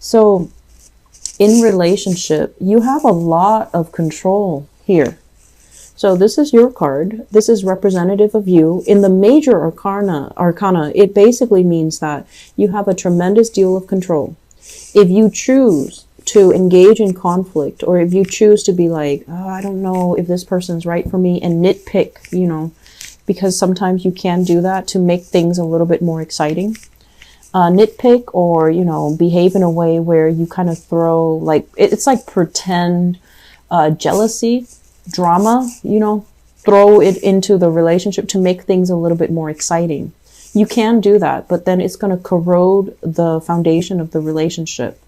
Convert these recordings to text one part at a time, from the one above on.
So in relationship, you have a lot of control here. So this is your card. This is representative of you. In the major arcana, it basically means that you have a tremendous deal of control. If you choose to engage in conflict, or if you choose to be like, oh, I don't know if this person's right for me, and nitpick, you know, because sometimes you can do that to make things a little bit more exciting. Nitpick, or, you know, behave in a way where you kind of throw, like, it's like pretend jealousy, drama, you know, throw it into the relationship to make things a little bit more exciting. You can do that, but then it's going to corrode the foundation of the relationship.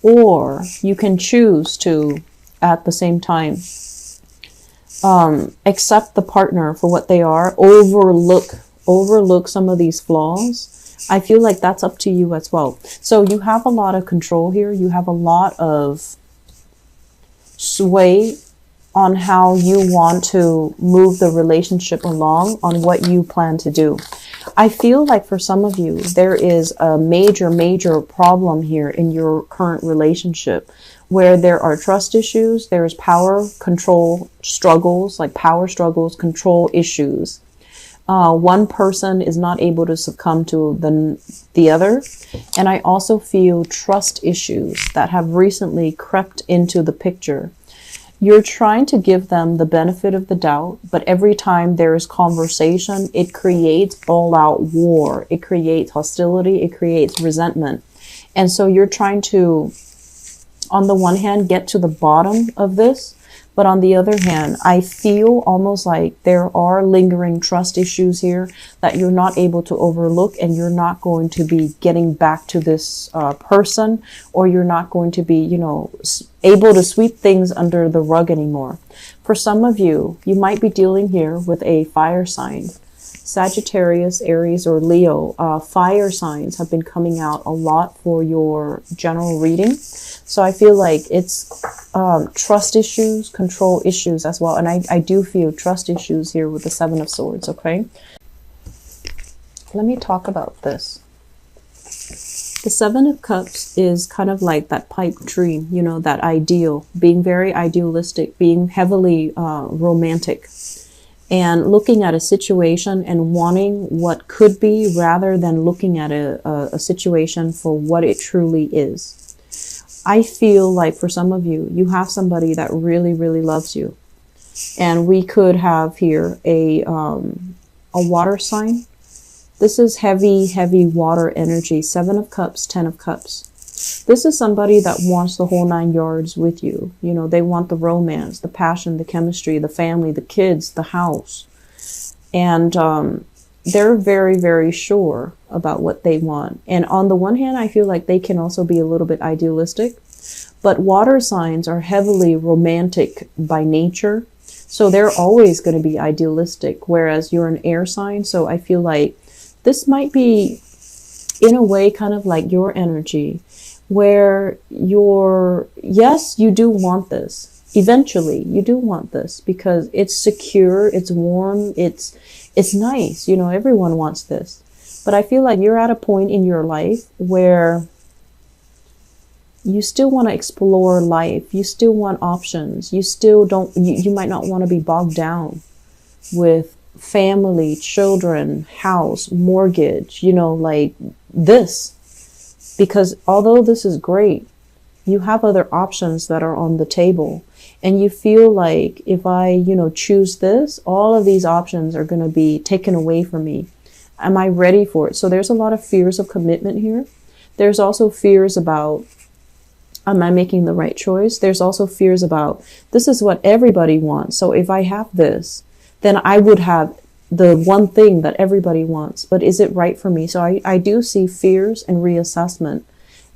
Or you can choose to, at the same time, accept the partner for what they are, overlook some of these flaws. I feel like that's up to you as well. So you have a lot of control here. You have a lot of sway on how you want to move the relationship along, on what you plan to do. I feel like for some of you, there is a major problem here in your current relationship, where there are trust issues, there's power, control struggles, like power struggles, control issues. One person is not able to succumb to the other. And I also feel trust issues that have recently crept into the picture. You're trying to give them the benefit of the doubt, but every time there is conversation, it creates all-out war. It creates hostility. It creates resentment. And so you're trying to, on the one hand, get to the bottom of this, but on the other hand, I feel almost like there are lingering trust issues here that you're not able to overlook, and you're not going to be getting back to this person, or you're not going to be, you know, able to sweep things under the rug anymore. For some of you, you might be dealing here with a fire sign. Sagittarius, Aries, or Leo. Fire signs have been coming out a lot for your general reading. So I feel like it's trust issues, control issues as well. And I do feel trust issues here with the Seven of Swords, okay? Let me talk about this. The Seven of Cups is kind of like that pipe dream, you know, that ideal, being very idealistic, being heavily romantic, and looking at a situation and wanting what could be, rather than looking at a situation for what it truly is. I feel like for some of you, you have somebody that really, really loves you. And we could have here a water sign. This is heavy water energy. 7 of Cups, 10 of Cups. This is somebody that wants the whole 9 yards with you. You know, they want the romance, the passion, the chemistry, the family, the kids, the house. And they're very, very sure about what they want. And on the one hand, I feel like they can also be a little bit idealistic. But water signs are heavily romantic by nature. So they're always going to be idealistic, whereas you're an air sign. So I feel like this might be, in a way, kind of like your energy, where yes, you do want this. Eventually, you do want this because it's secure, it's warm, it's nice. You know, everyone wants this. But I feel like you're at a point in your life where you still want to explore life. You still want options. You still don't, you might not want to be bogged down with family, children, house, mortgage, you know, like this. Because although this is great, you have other options that are on the table. And you feel like if I, you know, choose this, all of these options are going to be taken away from me. Am I ready for it? So there's a lot of fears of commitment here. There's also fears about, am I making the right choice? There's also fears about, this is what everybody wants. So if I have this, then I would have the one thing that everybody wants. But is it right for me? So I do see fears and reassessment.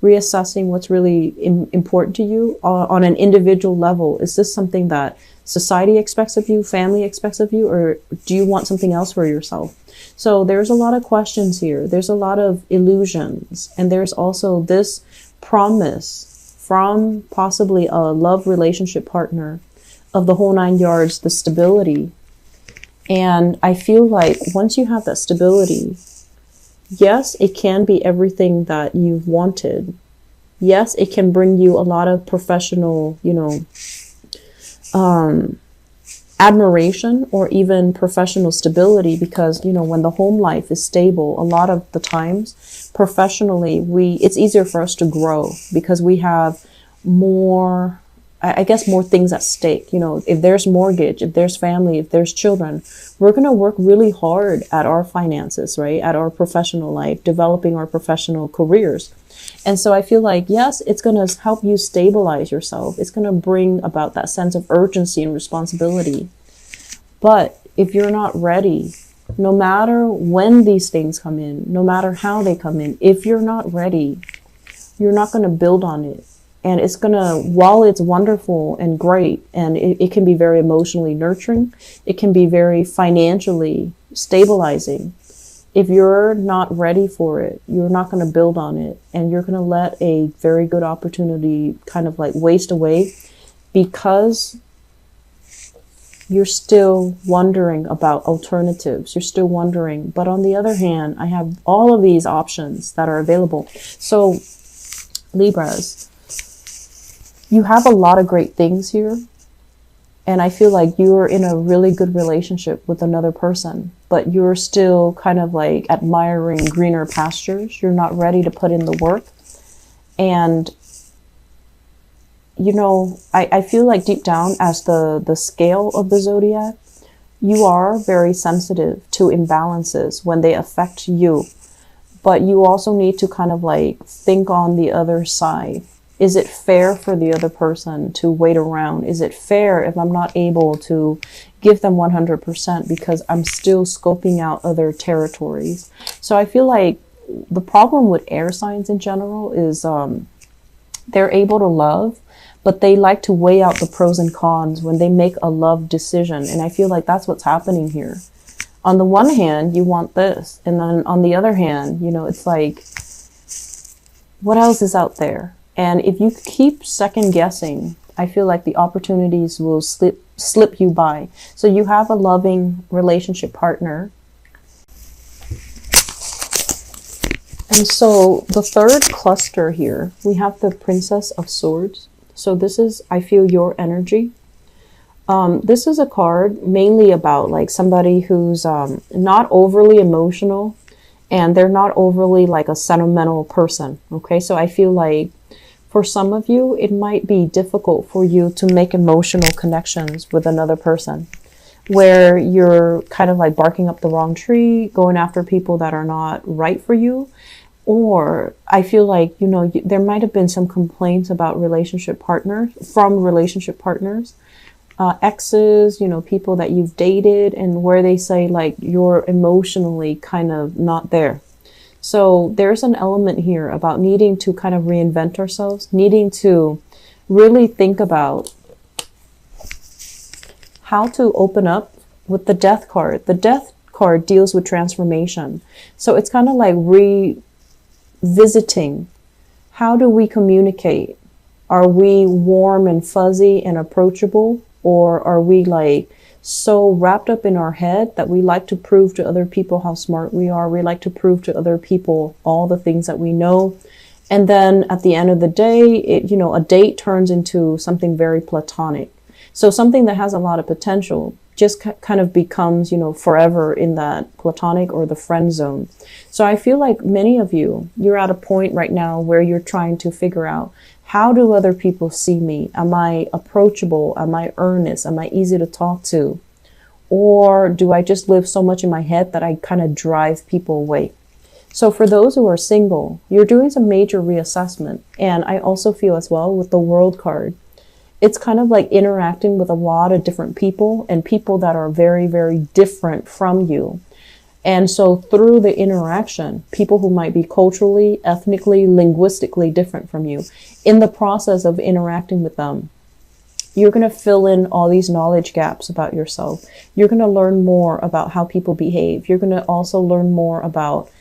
Reassessing what's really important to you on an individual level. Is this something that society expects of you, family expects of you, or do you want something else for yourself? So there's a lot of questions here. There's a lot of illusions. And there's also this promise from possibly a love relationship partner of the whole 9 yards, the stability. And I feel like once you have that stability, yes, it can be everything that you've wanted, Yes, it can bring you a lot of professional, admiration or even professional stability, because when the home life is stable, a lot of the times professionally it's easier for us to grow because we have more, I guess, more things at stake. If there's mortgage, if there's family, if there's children, we're going to work really hard at our finances, right? At our professional life, developing our professional careers. And so I feel like, yes, it's going to help you stabilize yourself. It's going to bring about that sense of urgency and responsibility. But if you're not ready, no matter when these things come in, no matter how they come in, if you're not ready, you're not going to build on it. And it's going to, while it's wonderful and great, and it can be very emotionally nurturing, it can be very financially stabilizing. If you're not ready for it, you're not going to build on it, and you're going to let a very good opportunity kind of like waste away because you're still wondering about alternatives. You're still wondering. But on the other hand, I have all of these options that are available. So Libras, you have a lot of great things here. And I feel like you're in a really good relationship with another person, but you're still kind of like admiring greener pastures. You're not ready to put in the work. And, I feel like deep down, as the scale of the zodiac, you are very sensitive to imbalances when they affect you. But you also need to kind of like think on the other side. Is it fair for the other person to wait around? Is it fair if I'm not able to give them 100% because I'm still scoping out other territories? So I feel like the problem with air signs in general is they're able to love, but they like to weigh out the pros and cons when they make a love decision. And I feel like that's what's happening here. On the one hand, you want this. And then on the other hand, it's like, what else is out there? And if you keep second guessing, I feel like the opportunities will slip you by. So you have a loving relationship partner. And so the third cluster here, we have the Princess of Swords. So this is, I feel, your energy. This is a card mainly about like somebody who's not overly emotional, and they're not overly like a sentimental person. Okay, so I feel like for some of you, it might be difficult for you to make emotional connections with another person, where you're kind of like barking up the wrong tree, going after people that are not right for you. Or I feel like, there might have been some complaints about relationship partners, exes, people that you've dated, and where they say like you're emotionally kind of not there. So there's an element here about needing to kind of reinvent ourselves, needing to really think about how to open up with the Death card. The Death card deals with transformation. So it's kind of like revisiting. How do we communicate? Are we warm and fuzzy and approachable? Or are we like so wrapped up in our head that we like to prove to other people how smart we are? We like to prove to other people all the things that we know. And then at the end of the day, a date turns into something very platonic. So something that has a lot of potential just kind of becomes, forever in that platonic or the friend zone. So I feel like many of you, you're at a point right now where you're trying to figure out, how do other people see me? Am I approachable? Am I earnest? Am I easy to talk to? Or do I just live so much in my head that I kind of drive people away? So for those who are single, you're doing some major reassessment. And I also feel as well with the World card, it's kind of like interacting with a lot of different people, and people that are very, very different from you. And so through the interaction, people who might be culturally, ethnically, linguistically different from you, in the process of interacting with them, you're going to fill in all these knowledge gaps about yourself. You're going to learn more about how people behave. You're going to also learn more about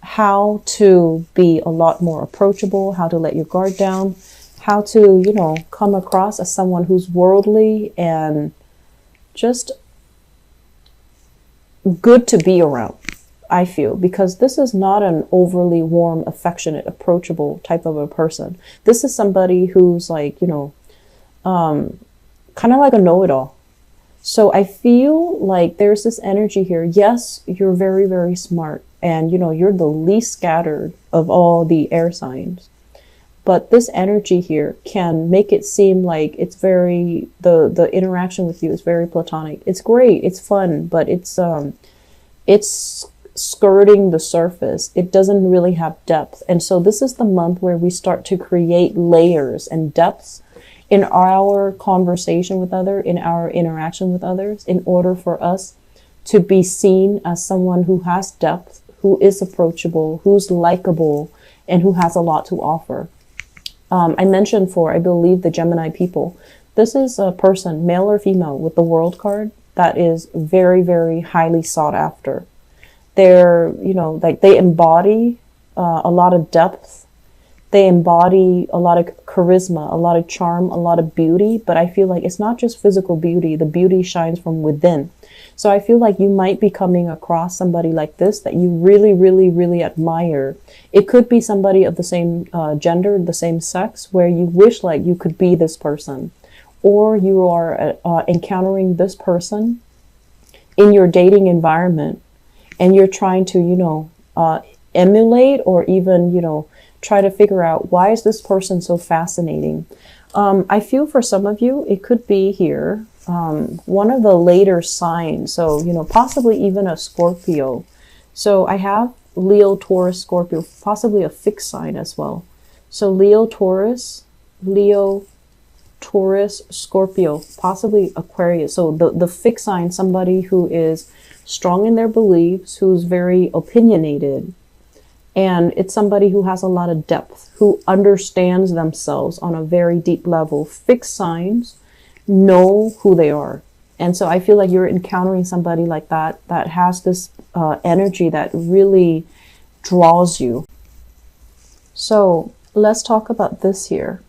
how to be a lot more approachable, how to let your guard down, how to, come across as someone who's worldly and just good to be around. I feel, because this is not an overly warm, affectionate, approachable type of a person. This is somebody who's like, you know, kind of like a know-it-all. So I feel like there's this energy here. Yes, you're very, very smart. And, you know, you're the least scattered of all the air signs. But this energy here can make it seem like it's very, the interaction with you is very platonic. It's great. It's fun, but it's skirting the surface. It doesn't really have depth. And so this is the month where we start to create layers and depths in our conversation with others, in our interaction with others, in order for us to be seen as someone who has depth, who is approachable, who's likable, and who has a lot to offer. I mentioned for, I believe, the Gemini people, this is a person, male or female, with the World card that is very, very highly sought after. They're, you know, like they embody a lot of depth. They embody a lot of charisma, a lot of charm, a lot of beauty. But I feel like it's not just physical beauty. The beauty shines from within. So I feel like you might be coming across somebody like this that you really, really, really admire. It could be somebody of the same gender, the same sex, where you wish like you could be this person. Or you are encountering this person in your dating environment, and you're trying to, you know, emulate or even, you know, try to figure out, why is this person so fascinating? I feel for some of you, it could be here, one of the later signs. So, you know, possibly even a Scorpio. So I have Leo, Taurus, Scorpio, possibly a fixed sign as well. So Leo, Taurus, Scorpio, possibly Aquarius. So the fixed sign, somebody who is strong in their beliefs, who's very opinionated. And it's somebody who has a lot of depth, who understands themselves on a very deep level. Fixed signs know who they are. And so I feel like you're encountering somebody like that, that has this energy that really draws you. So let's talk about this here.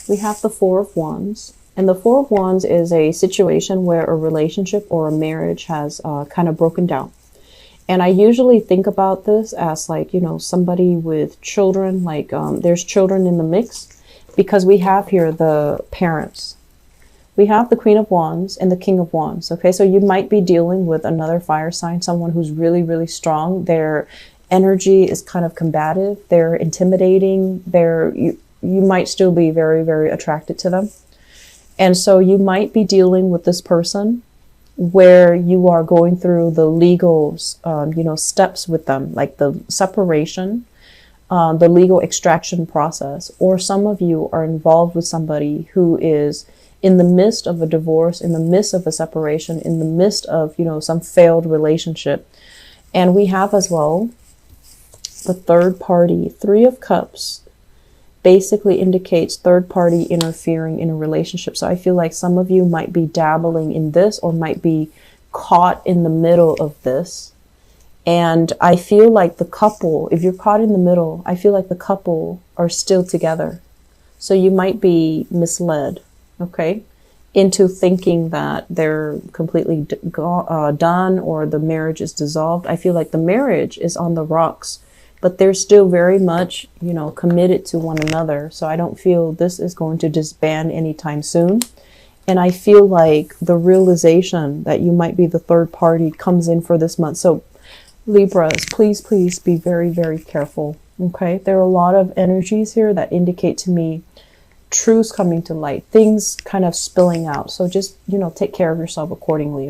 We have the Four of Wands. And the Four of Wands is a situation where a relationship or a marriage has kind of broken down. And I usually think about this as like, you know, somebody with children, like there's children in the mix, because we have here the parents. We have the Queen of Wands and the King of Wands. Okay, so you might be dealing with another fire sign, someone who's really, really strong. Their energy is kind of combative. They're intimidating. You might still be very, very attracted to them. And so you might be dealing with this person where you are going through the legal, you know, steps with them, like the separation, the legal extraction process. Or some of you are involved with somebody who is in the midst of a divorce, in the midst of a separation, in the midst of, you know, some failed relationship. And we have as well the third party. Three of Cups basically indicates third party interfering in a relationship. So I feel like some of you might be dabbling in this, or might be caught in the middle of this. And I feel like the couple, if you're caught in the middle, I feel like the couple are still together. So you might be misled, okay, into thinking that they're completely done, or the marriage is dissolved. I feel like the marriage is on the rocks, but they're still very much, you know, committed to one another. So I don't feel this is going to disband anytime soon. And I feel like the realization that you might be the third party comes in for this month. So Libras, please, please be very, very careful. Okay, there are a lot of energies here that indicate to me truths coming to light, things kind of spilling out. So just, you know, take care of yourself accordingly.